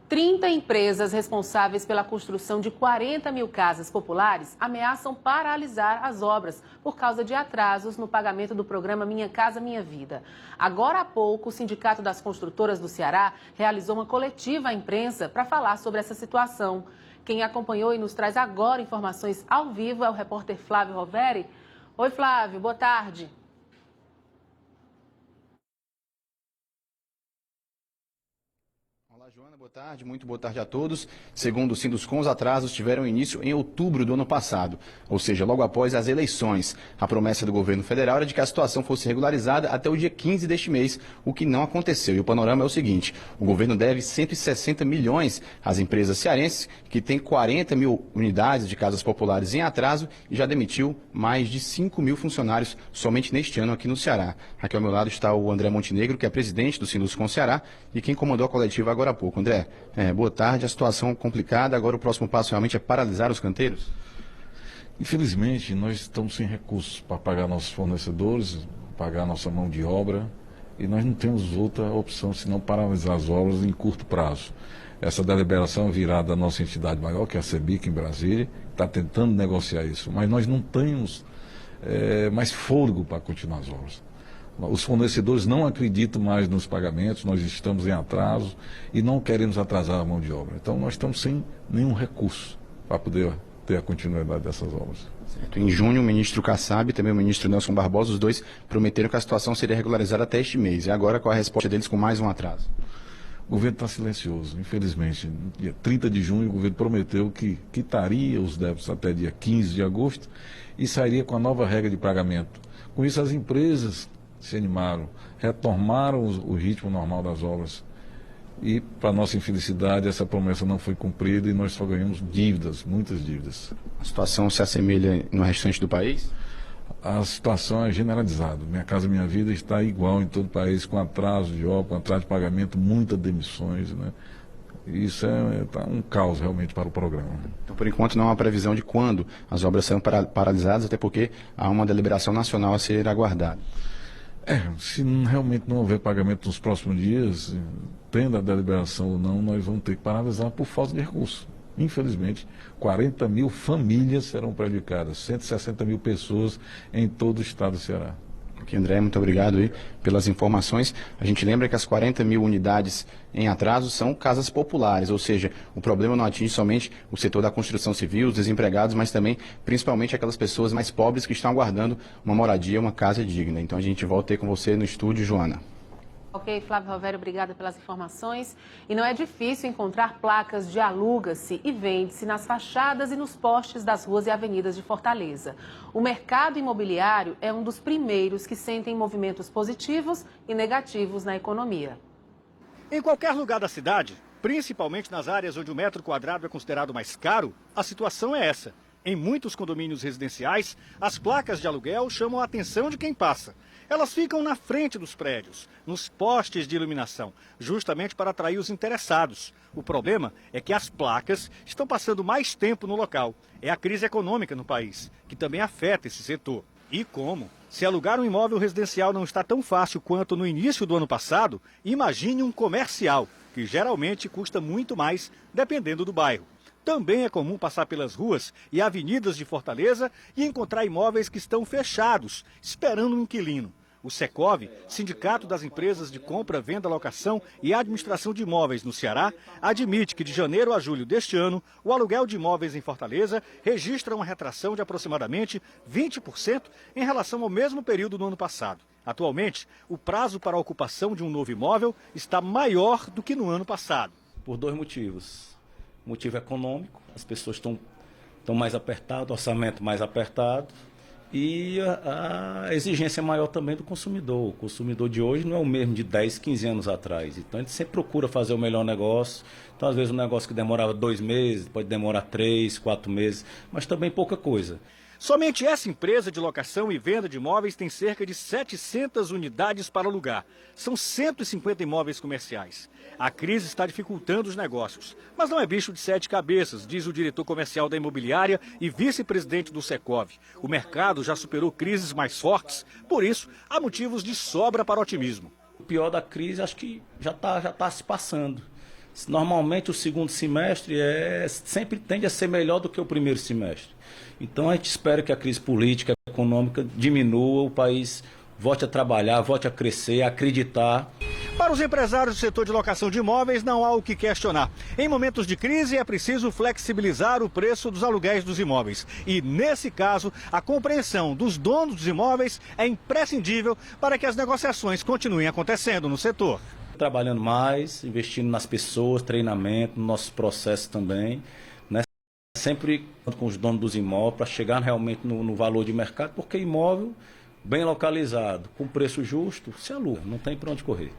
30 empresas responsáveis pela construção de 40 mil casas populares ameaçam paralisar as obras por causa de atrasos no pagamento do programa Minha Casa Minha Vida. Agora há pouco, o Sindicato das Construtoras do Ceará realizou uma coletiva à imprensa para falar sobre essa situação. Quem acompanhou e nos traz agora informações ao vivo é o repórter Flávio Roveri. Oi, Flávio, boa tarde. Olá, Joana, boa tarde, muito boa tarde a todos. Segundo o Sinduscom, os atrasos tiveram início em outubro do ano passado, ou seja, logo após as eleições. A promessa do governo federal era de que a situação fosse regularizada até o dia 15 deste mês, o que não aconteceu. E o panorama é o seguinte: o governo deve 160 milhões às empresas cearenses, que têm 40 mil unidades de casas populares em atraso e já demitiu mais de 5 mil funcionários somente neste ano aqui no Ceará. Aqui ao meu lado está o André Montenegro, que é presidente do Sinduscom Ceará e quem comandou a coletiva agora há pouco. André, boa tarde, a situação complicada, agora o próximo passo realmente é paralisar os canteiros? Infelizmente, nós estamos sem recursos para pagar nossos fornecedores, pagar nossa mão de obra, e nós não temos outra opção senão paralisar as obras em curto prazo. Essa deliberação virá da nossa entidade maior, que é a CEBIC, em Brasília, está tentando negociar isso, mas nós não temos mais fôlego para continuar as obras. Os fornecedores não acreditam mais nos pagamentos, nós estamos em atraso e não queremos atrasar a mão de obra. Então nós estamos sem nenhum recurso para poder ter a continuidade dessas obras. Certo. Em junho, o ministro Kassab e também o ministro Nelson Barbosa, os dois prometeram que a situação seria regularizada até este mês. E agora, qual é a resposta deles com mais um atraso? O governo está silencioso, infelizmente. No dia 30 de junho, o governo prometeu que quitaria os débitos até dia 15 de agosto e sairia com a nova regra de pagamento. Com isso, as empresas se animaram, retomaram o ritmo normal das obras. E, para nossa infelicidade, essa promessa não foi cumprida e nós só ganhamos dívidas, muitas dívidas. A situação se assemelha no restante do país? A situação é generalizada. Minha Casa Minha Vida está igual em todo o país, com atraso de obra, com atraso de pagamento, muitas demissões, né? Isso tá um caos realmente para o programa. Então, por enquanto, não há previsão de quando as obras serão paralisadas, até porque há uma deliberação nacional a ser aguardada. Se realmente não houver pagamento nos próximos dias, tendo a deliberação ou não, nós vamos ter que paralisar por falta de recursos. Infelizmente, 40 mil famílias serão prejudicadas, 160 mil pessoas em todo o estado do Ceará. Ok, André, muito obrigado aí pelas informações. A gente lembra que as 40 mil unidades em atraso são casas populares, ou seja, o problema não atinge somente o setor da construção civil, os desempregados, mas também, principalmente, aquelas pessoas mais pobres que estão aguardando uma moradia, uma casa digna. Então a gente volta aí com você no estúdio, Joana. Ok, Flávio Roveri, obrigada pelas informações. E não é difícil encontrar placas de aluga-se e vende-se nas fachadas e nos postes das ruas e avenidas de Fortaleza. O mercado imobiliário é um dos primeiros que sentem movimentos positivos e negativos na economia. Em qualquer lugar da cidade, principalmente nas áreas onde o metro quadrado é considerado mais caro, a situação é essa. Em muitos condomínios residenciais, as placas de aluguel chamam a atenção de quem passa. Elas ficam na frente dos prédios, nos postes de iluminação, justamente para atrair os interessados. O problema é que as placas estão passando mais tempo no local. É a crise econômica no país, que também afeta esse setor. E como? Se alugar um imóvel residencial não está tão fácil quanto no início do ano passado, imagine um comercial, que geralmente custa muito mais, dependendo do bairro. Também é comum passar pelas ruas e avenidas de Fortaleza e encontrar imóveis que estão fechados, esperando um inquilino. O Secov, Sindicato das Empresas de Compra, Venda, Locação e Administração de Imóveis no Ceará, admite que de janeiro a julho deste ano, o aluguel de imóveis em Fortaleza registra uma retração de aproximadamente 20% em relação ao mesmo período do ano passado. Atualmente, o prazo para a ocupação de um novo imóvel está maior do que no ano passado. Por dois motivos. Motivo econômico, as pessoas estão mais apertadas, orçamento mais apertado, e a exigência maior também do consumidor. O consumidor de hoje não é o mesmo de 10, 15 anos atrás. Então, a gente sempre procura fazer o melhor negócio. Então, às vezes, um negócio que demorava 2 meses, pode demorar 3, 4 meses, mas também pouca coisa. Somente essa empresa de locação e venda de imóveis tem cerca de 700 unidades para alugar. São 150 imóveis comerciais. A crise está dificultando os negócios. Mas não é bicho de 7 cabeças, diz o diretor comercial da imobiliária e vice-presidente do Secov. O mercado já superou crises mais fortes, por isso há motivos de sobra para otimismo. O pior da crise acho que já tá se passando. Normalmente o segundo semestre sempre tende a ser melhor do que o primeiro semestre. Então a gente espera que a crise política, econômica diminua, o país volte a trabalhar, volte a crescer, a acreditar. Para os empresários do setor de locação de imóveis, não há o que questionar. Em momentos de crise, é preciso flexibilizar o preço dos aluguéis dos imóveis. E, nesse caso, a compreensão dos donos dos imóveis é imprescindível para que as negociações continuem acontecendo no setor. Trabalhando mais, investindo nas pessoas, treinamento, nos nossos processos também, né? Sempre com os donos dos imóveis para chegar realmente no valor de mercado, porque imóvel bem localizado, com preço justo, se aluga, não tem para onde correr.